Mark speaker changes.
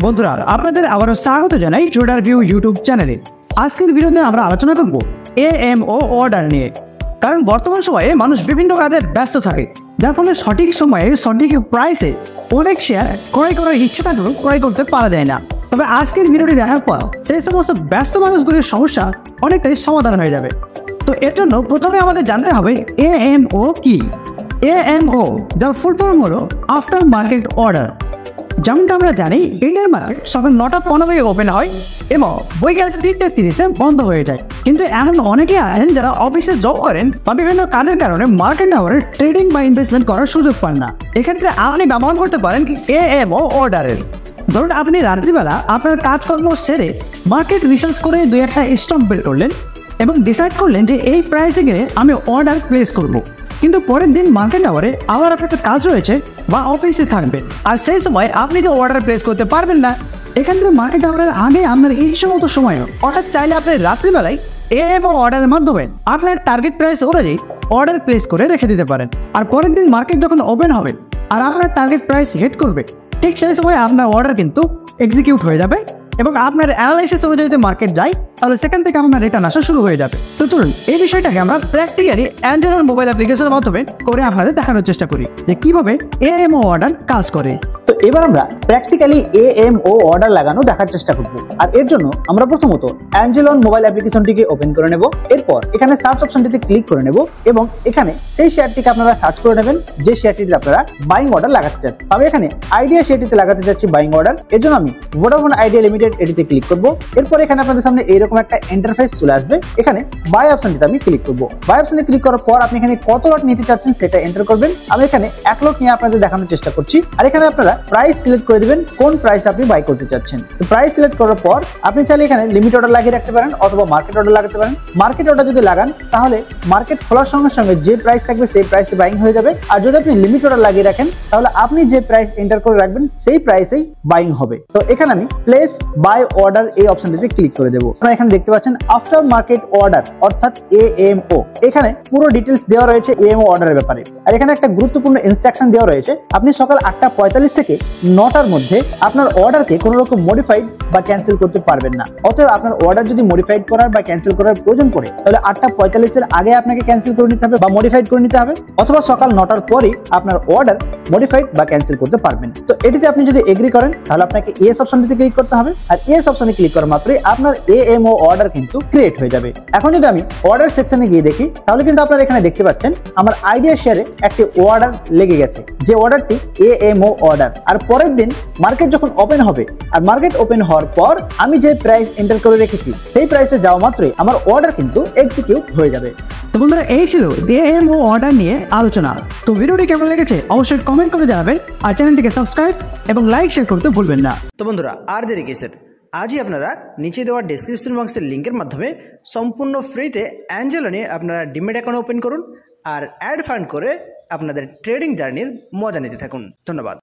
Speaker 1: বন্ধুরা আপনাদের আবারও স্বাগত জানাই ট্রেডার ভিউ ইউটিউব চ্যানেলে। আজকের ভিডিওতে আমরা আলোচনা করব এএমও অর্ডার নিয়ে। কারণ বর্তমান সময়ে মানুষ বিভিন্ন কাজে ব্যস্ত থাকে, যার ফলে সঠিক সময়ে সঠিক প্রাইসে অনেক শেয়ার ক্রয় করার ইচ্ছে থাকলেও ক্রয় করতে পারা যায় না। তবে আজকের ভিডিওটি দেখার পর সেই সমস্ত ব্যস্ত মানুষগুলির সমস্যা অনেকটাই সমাধান হয়ে যাবে। তো এর জন্য প্রথমে আমাদের জানতে হবে এএমও কি। এএমও যার ফুল ফর্ম হলো আফটার মার্কেট অর্ডার। যেমনটা আমরা জানি ইন্ডিয়ান মার্কেট সকাল 9টা 15 ওপেন হয় এবং বৈকাল 3টা 30-এ বন্ধ হয়ে যায়। কিন্তু এমন অনেকেই আছেন যারা অফিসে জব করেন বা বিভিন্ন কাজের কারণে মার্কেট আওয়ারে ট্রেডিং বা ইনভেস্টমেন্ট করার সুযোগ পান না। এক্ষেত্রে আপনি ব্যবহার করতে পারেন এএমও অর্ডারের। ধরুন আপনি রাত্রিবেলা আপনার কাজকর্ম সেরে মার্কেট রিসার্চ করে 2-1টা স্টক বের করলেন এবং ডিসাইড করলেন যে এই প্রাইসে গেলে আমি অর্ডার প্লেস করবো। কিন্তু পরের দিন মার্কেট আওয়ারে আবার আপনার কাজ রয়েছে বা অফিসে থাকবেন, আর সেই সময় আপনি তো অর্ডার প্লেস করতে পারবেন না। এক্ষেত্রে মার্কেট আওয়ারের আগে আপনার এই সমস্ত সময় অর্ডার চাইলে আপনি রাত্রিবেলায় এএমও অর্ডারের মাধ্যমে আপনার টার্গেট প্রাইস অনুযায়ী অর্ডার প্লেস করে রেখে দিতে পারেন। আর পরের দিন মার্কেট যখন ওপেন হবে আর আপনার টার্গেট প্রাইস হিট করবে, ঠিক সেই সময় আপনার অর্ডার কিন্তু এক্সিকিউট হয়ে যাবে এবং আপনার অ্যানালাইসিস অনুযায়ী যদি মার্কেট যায় তাহলে সেখান থেকে আপনার রিটার্ন আসা শুরু হয়ে যাবে। তো চলুন এই বিষয়টাকে আমরা প্র্যাকটিক্যালি অ্যান্ড্রয়েড মোবাইল অ্যাপ্লিকেশনের মাধ্যমে করে আপনাদের দেখানোর চেষ্টা করি যে কিভাবে এএমও অর্ডার কাজ করে।
Speaker 2: তো এবার আমরা প্র্যাকটিক্যালি এএমও অর্ডার লাগানো দেখার চেষ্টা করব। আর এর জন্য আমরা প্রথমত অ্যাঞ্জেলন মোবাইল অ্যাপ্লিকেশনটিকে ওপেন করে নেব। এরপর এখানে সার্চ অপশনটিতে ক্লিক করে নেব এবং এখানে সেই শেয়ারটিকে আপনারা সার্চ করে নেবেন যে শেয়ারটিতে আপনারা বাইং অর্ডার লাগাতে চান। আমি এখানে আইডিয়া শেয়ারটিতে লাগাতে চাচ্ছি বাইং অর্ডার। এর জন্য আমি ভোডাফোন আইডিয়া লিমিটেড এটিতে ক্লিক করব। এরপর এখানে আপনাদের সামনে এইরকম একটা ইন্টারফেস চলে আসবে। এখানে বাই অপশনটিতে আমি ক্লিক করব। বাই অপশনে ক্লিক করার পর আপনি এখানে কত লট নিতে চাচ্ছেন সেটা এন্টার করবেন। আমি এখানে 1 লট নিয়ে আপনাদের দেখানোর চেষ্টা করছি। আর এখানে আপনারা প্রাইস সিলেক্ট করে দিবেন কোন প্রাইস আপনি বাই করতে চাচ্ছেন। তো প্রাইস সিলেক্ট করার পর আপনি চাইলে এখানে লিমিট অর্ডার লাগিয়ে রাখতে পারেন অথবা মার্কেট অর্ডার লাগাতে পারেন। মার্কেট অর্ডার যদি লাগান তাহলে মার্কেট খোলার সঙ্গে সঙ্গে যে প্রাইস থাকবে সেই প্রাইসে বাইং হয়ে যাবে। আর যদি আপনি লিমিট অর্ডার লাগিয়ে রাখেন তাহলে আপনি যে প্রাইস এন্টার করে রাখবেন সেই প্রাইসেই বাইং হবে। তো এখানে আমি প্লেস বাই অর্ডার এই অপশনটিতে ক্লিক করে দেব। আপনারা এখানে দেখতে পাচ্ছেন আফটার মার্কেট অর্ডার অর্থাৎ এএমও। এখানে পুরো ডিটেইলস দেওয়া রয়েছে এএমও অর্ডারের ব্যাপারে। আর এখানে একটা গুরুত্বপূর্ণ ইনস্ট্রাকশন দেওয়া রয়েছে, আপনি সকাল 8টা 45 থেকে 9টার মধ্যে আপনার অর্ডারকে কোনো রকম মডিফাইড বা ক্যান্সেল করতে পারবেন না। অতএব আপনার অর্ডার যদি মডিফাইড করার বা ক্যান্সেল করার প্রয়োজন পড়ে তাহলে 8টা 45-এর আগে আপনাকে ক্যান্সেল করে নিতে হবে বা মডিফাইড করে নিতে হবে, অথবা সকাল 9টার পরেই আপনার অর্ডার মডিফাইড বা ক্যান্সেল করতে পারবেন। তো এটিতে আপনি যদি এগ্রি করেন তাহলে আপনাকে ইয়েস অপশনটিতে ক্লিক করতে হবে। আর ইয়েস অপশনে ক্লিক করা মাত্রই আপনার এএমও অর্ডার কিন্তু ক্রিয়েট হয়ে যাবে। এখন যদি আমি অর্ডার সেকশনে গিয়ে দেখি তাহলে কিন্তু আপনারা এখানে দেখতে পাচ্ছেন আমার আইডিয়া শেয়ারে একটি অর্ডার লেগে গেছে, যে অর্ডারটি এএমও অর্ডার। আর পরের দিন মার্কেট যখন ওপেন হবে আর মার্কেট ওপেন হওয়ার পর আমি যে প্রাইস এন্টার করে রেখেছি সেই প্রাইসে যাওয়া মাত্রই আমার অর্ডার কিন্তু এক্সিকিউট হয়ে যাবে।
Speaker 1: তো বন্ধুরা এই ছিল এএমও অর্ডার নিয়ে আলোচনা। তো ভিডিওটি কেমন লেগেছে অবশ্যই কমেন্ট করে জানাবেন আর চ্যানেলটিকে সাবস্ক্রাইব এবং লাইক শেয়ার করতে ভুলবেন না।
Speaker 3: তো বন্ধুরা আর দেরি কিসের, আজই আপনারা নিচে দেওয়া ডেসক্রিপশন বক্সের লিঙ্কের মাধ্যমে সম্পূর্ণ ফ্রিতে অ্যাঞ্জেলনে আপনারা ডিমেট অ্যাকাউন্ট ওপেন করুন আর অ্যাড ফান্ড করে আপনাদের ট্রেডিং জার্নির মজা নিতে থাকুন। ধন্যবাদ।